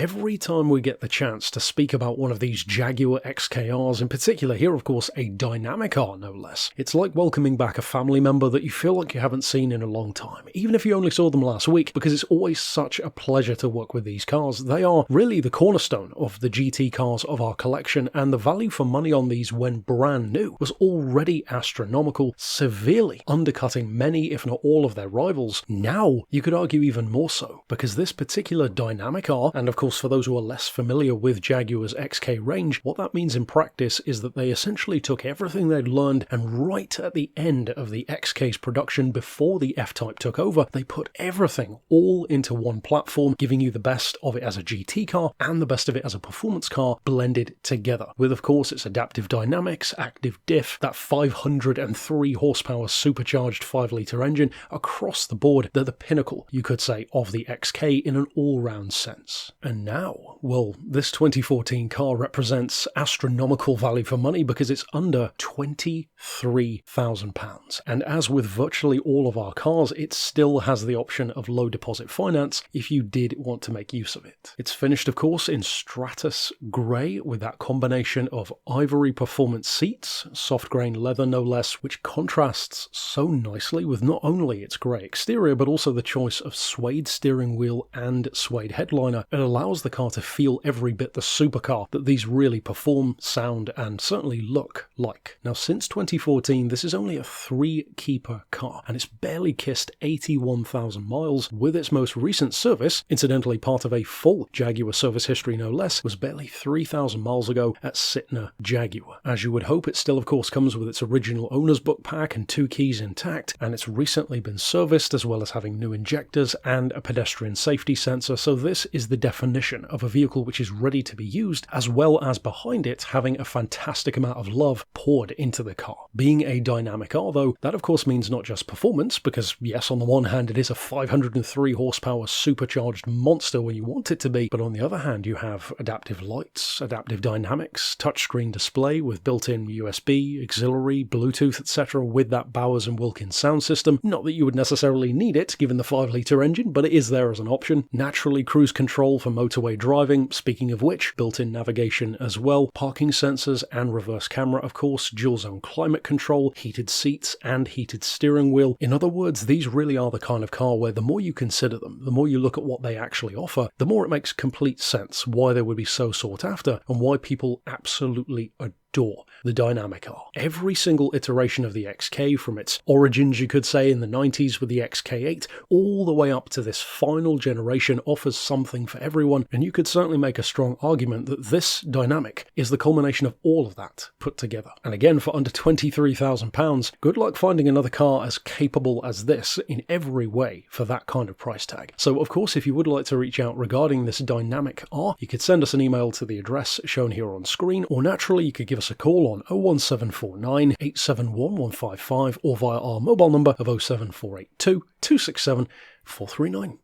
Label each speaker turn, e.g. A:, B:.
A: every time we get the chance to speak about one of these Jaguar XKRs, in particular here of course a dynamic R no less, it's like welcoming back a family member that you feel like you haven't seen in a long time, even if you only saw them last week, because it's always such a pleasure to work with these cars. They are really the cornerstone of the GT cars of our collection, and the value for money on these when brand new was already astronomical, severely undercutting many if not all of their rivals. Now you could argue even more so, because this particular dynamic R, and of course for those who are less familiar with Jaguar's XK range, what that means in practice is that they essentially took everything they'd learned, and right at the end of the XK's production before the F-Type took over, they put everything all into one platform, giving you the best of it as a GT car and the best of it as a performance car blended together, with of course its adaptive dynamics, active diff, that 503 horsepower supercharged 5-litre engine across the board. They're the pinnacle, you could say, of the XK in an all-round sense. And now, well, this 2014 car represents astronomical value for money because it's under £23,000. And as with virtually all of our cars, it still has the option of low deposit finance if you did want to make use of it. It's finished, of course, in Stratus Grey with that combination of ivory performance seats, soft grain leather no less, which contrasts so nicely with not only its grey exterior but also the choice of suede steering wheel and suede headliner. It allows the car to feel every bit the supercar that these really perform, sound and certainly look like. Now since 2014 this is only a 3-keeper car and it's barely kissed 81,000 miles, with its most recent service, incidentally part of a full Jaguar service history no less, was barely 3,000 miles ago at Sytner Jaguar. As you would hope, it still of course comes with its original owner's book pack and 2 keys intact, and it's recently been serviced as well as having new injectors and a pedestrian safety sensor, so this is the definition of a vehicle which is ready to be used, as well as behind it having a fantastic amount of love poured into the car. Being a dynamic R though, that of course means not just performance, because yes, on the one hand it is a 503 horsepower supercharged monster when you want it to be, but on the other hand you have adaptive lights, adaptive dynamics, touchscreen display with built-in USB, auxiliary, Bluetooth, etc. with that Bowers & Wilkins sound system. Not that you would necessarily need it given the 5-litre engine, but it is there as an option. Naturally cruise control for motorway driving, speaking of which, built-in navigation as well, parking sensors and reverse camera of course, dual zone climate control, heated seats and heated steering wheel. In other words, these really are the kind of car where the more you consider them, the more you look at what they actually offer, the more it makes complete sense why they would be so sought after and why people absolutely adore the dynamic R. Every single iteration of the XK, from its origins you could say in the 90s with the XK8 all the way up to this final generation, offers something for everyone, and you could certainly make a strong argument that this dynamic is the culmination of all of that put together. And again, for under £23,000, good luck finding another car as capable as this in every way for that kind of price tag. So of course, if you would like to reach out regarding this dynamic R, you could send us an email to the address shown here on screen, or naturally you could give us a call on 01749 871 155 or via our mobile number of 07482 267 439.